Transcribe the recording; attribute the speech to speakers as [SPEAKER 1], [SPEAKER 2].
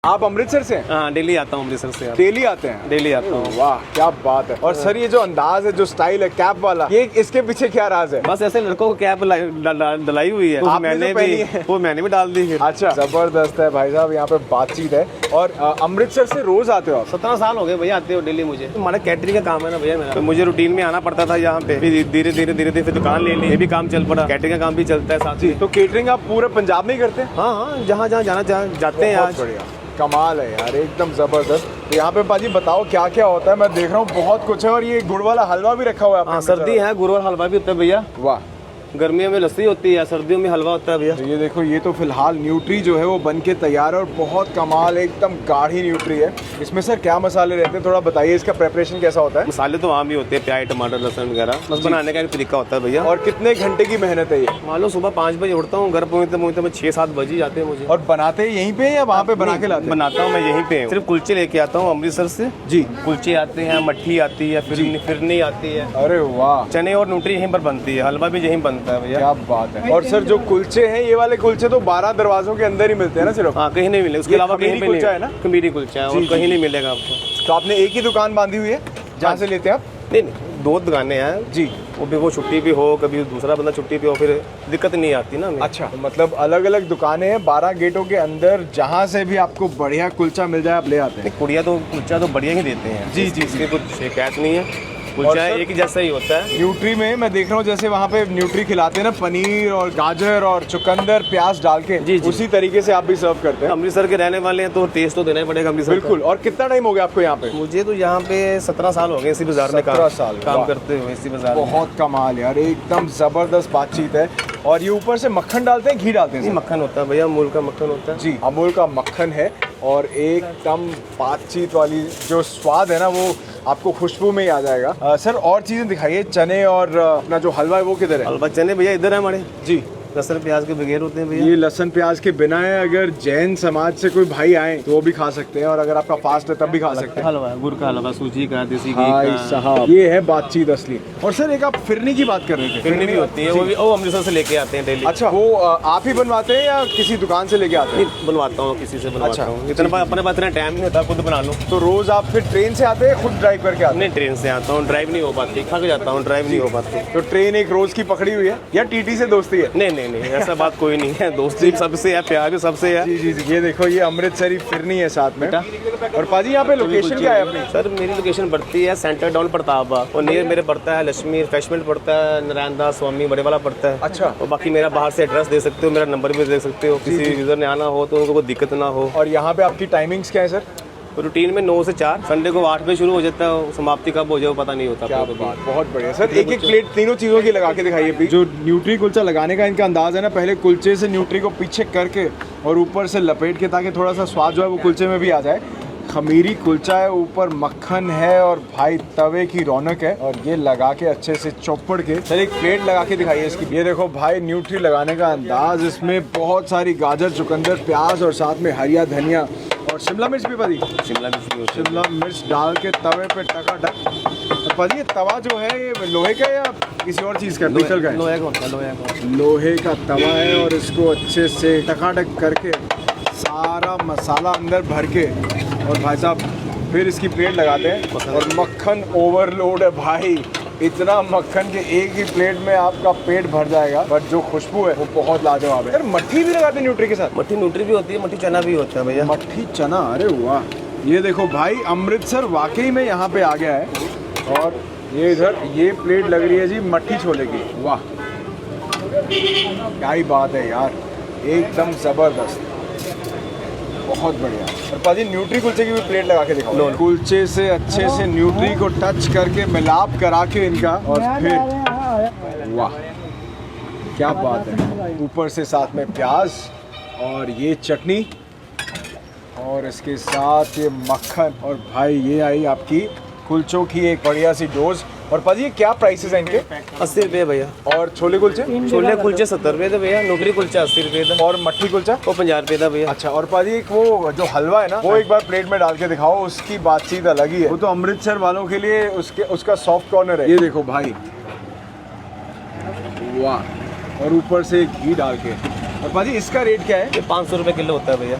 [SPEAKER 1] आप अमृतसर से हैं?
[SPEAKER 2] हाँ, डेली आता हूँ अमृतसर से।
[SPEAKER 1] डेली आते हैं?
[SPEAKER 2] डेली आता हूँ।
[SPEAKER 1] वाह क्या बात है। और सर ये जो अंदाज है, जो स्टाइल है कैप वाला, ये इसके पीछे क्या राज है?
[SPEAKER 2] बस ऐसे लड़कों को कैप डलाई हुई है, मैंने भी डाल दी।
[SPEAKER 1] अच्छा, जबरदस्त है भाई साहब, यहाँ पे बातचीत है। और अमृतसर से रोज आते हो आप?
[SPEAKER 2] 17 साल हो गए भैया आते हो डेली। मुझे हमारा कैटरिंग का काम है ना भैया मेरा, तो मुझे रूटीन में आना पड़ता था यहाँ पे। धीरे धीरे फिर दुकान ले ली, ये भी काम चल पड़ा, कैटरिंग का काम भी चलता है साथ ही।
[SPEAKER 1] तो केटरिंग आप पूरे पंजाब में ही करते हैं?
[SPEAKER 2] हाँ, जहाँ जाना जाते हैं। आज
[SPEAKER 1] बढ़िया, कमाल है यार, एकदम जबरदस्त। तो यहाँ पे पाजी बताओ क्या क्या होता है? मैं देख रहा हूँ बहुत कुछ है, और ये गुड़ वाला हलवा भी रखा हुआ है।
[SPEAKER 2] हाँ, सर्दी है, गुड़ वाला हलवा भी होता है भैया।
[SPEAKER 1] वाह।
[SPEAKER 2] गर्मियों में लस्सी होती है, सर्दियों में हलवा होता है भैया।
[SPEAKER 1] तो ये देखो, ये तो फिलहाल न्यूट्री जो है वो बन के तैयार है, और बहुत कमाल, एकदम गाढ़ी न्यूट्री है। इसमें सर क्या मसाले रहते हैं, थोड़ा बताइए, इसका प्रिपरेशन कैसा होता है?
[SPEAKER 2] मसाले तो आम ही होते हैं, प्याज टमाटर लहसुन वगैरह, बस बनाने का एक तरीका होता है भैया।
[SPEAKER 1] और कितने घंटे की मेहनत है ये?
[SPEAKER 2] मान लो सुबह 5 बजे उठता हूँ, घर पहुँचते में 6-7 बज ही जाते हैं मुझे।
[SPEAKER 1] और बनाते यहीं पे या वहाँ पे बना के लाते हैं?
[SPEAKER 2] बनाता हूँ मैं यहीं पे, सिर्फ कुलचे लेके आता हूँ अमृतसर से जी। कुलचे आते हैं, मट्ठी आती है, फिरनी आती है।
[SPEAKER 1] अरे वाह।
[SPEAKER 2] चने और न्यूट्री यहीं पर बनती है, हलवा भी यहीं बनता है भैया।
[SPEAKER 1] क्या बात है। और सर जो कुलचे हैं, ये वाले कुलचे तो 12 दरवाजों के अंदर ही मिलते हैं ना सिर्फ?
[SPEAKER 2] हाँ, कहीं नहीं मिलेगा, उसके अलावा कहीं पे
[SPEAKER 1] कुलचा है ना?
[SPEAKER 2] कमीरी कुलचा है, और कहीं नहीं मिलेगा आपको।
[SPEAKER 1] तो आपने एक ही दुकान बांधी हुई है जहाँ से लेते हैं आप?
[SPEAKER 2] नहीं, 2 दुकानें हैं जी। वो छुट्टी भी हो, कभी दूसरा बंदा छुट्टी भी हो, फिर दिक्कत नहीं आती ना हमें।
[SPEAKER 1] अच्छा, तो मतलब अलग अलग दुकानें हैं 12 गेटों के अंदर, जहाँ से भी आपको बढ़िया कुलचा मिल जाए आप ले आते हैं?
[SPEAKER 2] कुड़िया तो कुलचा तो बढ़िया ही देते हैं जी। इसकी कुछ शिकायत नहीं है, कुलचा एक ही जैसा ही होता है।
[SPEAKER 1] न्यूट्री में मैं देख रहा हूँ, जैसे वहाँ पे न्यूट्री खिलाते हैं ना, पनीर और गाजर और चुकंदर प्याज डाल के, जी। उसी तरीके से आप भी सर्व करते हैं?
[SPEAKER 2] अमृतसर के रहने वाले हैं तो टेस्ट तो देना ही पड़ेगा अमृतसर।
[SPEAKER 1] बिल्कुल। और कितना टाइम हो गया आपको यहाँ पे?
[SPEAKER 2] मुझे तो यहाँ पे 17 साल हो गए इसी बाजार में काम करते हुए, इसी बाजार।
[SPEAKER 1] बहुत कमाल यार, एकदम जबरदस्त बातचीत है। और ये ऊपर से मक्खन डालते हैं, घी डालते हैं?
[SPEAKER 2] मक्खन होता है भैया, अमूल का मक्खन होता है
[SPEAKER 1] जी। अमूल का मक्खन है, और एकदम बातचीत वाली जो स्वाद है ना, वो आपको खुशबू में ही आ जाएगा। सर और चीजें दिखाइए, चने और अपना जो हलवा है वो किधर है?
[SPEAKER 2] हलवा चने भैया इधर है हमारे जी। लहसुन प्याज के बगैर होते हैं भैया।
[SPEAKER 1] ये लहसुन प्याज के बिना है, अगर जैन समाज से कोई भाई आए तो वो भी खा सकते हैं, और अगर आपका फास्ट है तब भी खा सकते हैं।
[SPEAKER 2] हलवा, गुड़ का हलवा, सूजी का, देसी घी का।
[SPEAKER 1] साहब ये है बातचीत असली। और सर एक आप फिरनी की बात कर रहे थे?
[SPEAKER 2] फिरनी भी होती है, वो अमृतसर से लेके आते हैं डेली।
[SPEAKER 1] अच्छा, वो आप ही बनवाते हैं या किसी दुकान से लेके आते हैं?
[SPEAKER 2] बनवाता हूँ, किसी से बनवाता हूँ। इतना अपने पास इतना टाइम नहीं होता, खुद बना लो।
[SPEAKER 1] तो रोज आप फिर ट्रेन से आते हैं, खुद ड्राइव करके आते हैं?
[SPEAKER 2] नहीं, ट्रेन से आता हूँ, ड्राइव नहीं हो पाती, थक जाता हूँ, ड्राइव नहीं हो पाती।
[SPEAKER 1] तो ट्रेन एक रोज की पकड़ी हुई है या टीटी से दोस्ती है?
[SPEAKER 2] नहीं, ऐसा बात कोई नहीं है, दोस्ती सबसे है, प्यार भी सबसे है।
[SPEAKER 1] जी। ये देखो, ये अमृतसरी फिरनी है साथ में। और पाजी यहाँ पे लोकेशन क्या है अपनी?
[SPEAKER 2] सर मेरी लोकेशन पड़ती है सेंटर टाउन प्रतापबाग, और नियर मेरे पड़ता है लक्ष्मी रिफ्रेशमेंट पड़ता है, नारायण दास स्वामी बड़े वाला पड़ता है।
[SPEAKER 1] अच्छा।
[SPEAKER 2] और बाकी मेरा बाहर से एड्रेस दे सकते हो, मेरा नंबर भी दे सकते हो, किसी यूजर ने आना हो तो उनको कोई दिक्कत ना हो।
[SPEAKER 1] और यहाँ पे आपकी टाइमिंग्स क्या है सर?
[SPEAKER 2] रूटीन में 9 से 4, संडे को 8 बजे शुरू हो जाता है, समाप्ति कब हो जाए पता नहीं होता।
[SPEAKER 1] क्या बात, बहुत बढ़िया सर। एक प्लेट तीनों चीज़ों की लगा के दिखाइए। जो न्यूट्री कुलचा लगाने का इनका अंदाज है ना, पहले कुलचे से न्यूट्री को पीछे करके और ऊपर से लपेट के, ताकि थोड़ा सा स्वाद जो है वो कुलचे में भी आ जाए। खमीरी कुलचा है, ऊपर मक्खन है, और भाई तवे की रौनक है। और ये लगा के अच्छे से चौपड़ के, सर एक प्लेट लगा के दिखाइए इसकी। ये देखो भाई, न्यूट्री लगाने का अंदाज, इसमें बहुत सारी गाजर, चुकंदर, प्याज, और साथ में हरिया धनिया और शिमला मिर्च भी पड़ी। शिमला मिर्च डाल के तवे पे टकाटक। तो पड़ी ये तवा जो है, ये लोहे का या किसी और चीज़ का? निकल गया, लोहे का तवा है, और इसको अच्छे से टकाटक करके सारा मसाला अंदर भर के, और भाई साहब फिर इसकी प्लेट लगाते हैं। और मक्खन ओवरलोड है भाई, इतना मक्खन के एक ही प्लेट में आपका पेट भर जाएगा। बट जो खुशबू है वो बहुत लाजवाब है। मट्ठी भी लगाते हैं न्यूट्री के साथ?
[SPEAKER 2] मट्ठी न्यूट्री भी होती है, मट्ठी चना भी होता है भैया।
[SPEAKER 1] मट्ठी चना, अरे वाह। ये देखो भाई, अमृतसर वाकई में यहाँ पे आ गया है। और ये इधर ये प्लेट लग रही है जी मट्ठी छोले की। वाह, क्या ही बात है यार, एकदम जबरदस्त, बहुत बढ़िया। और पाजी न्यूट्री कुलचे की भी प्लेट लगा के दिखाओ। कुलचे से अच्छे से न्यूट्री को टच करके मिलाप करा के इनका, और फिर वाह क्या बात है। ऊपर से साथ में प्याज, और ये चटनी, और इसके साथ ये मक्खन, और भाई ये आई आपकी कुलचों की एक बढ़िया सी डोज। और पाजी ये क्या प्राइसेस हैं इनके?
[SPEAKER 2] 80 रुपये भैया।
[SPEAKER 1] और छोले कुलचे?
[SPEAKER 2] छोले कुलचे 70 रुपये था भैया, न्यूट्री कुलचा 80 रुपये था।
[SPEAKER 1] और मट्ठी कुलचा?
[SPEAKER 2] वो 50 रुपये था भैया।
[SPEAKER 1] अच्छा। और पाजी एक वो जो हलवा है ना, वो एक बार प्लेट में डाल के दिखाओ, उसकी बातचीत अलग ही है। वो तो अमृतसर वालों के लिए उसका सॉफ्ट कॉर्नर है। ये देखो भाई, वाह। और ऊपर से घी डाल के। और पाजी इसका रेट क्या है?
[SPEAKER 2] ये 500 रुपये किलो होता है भैया।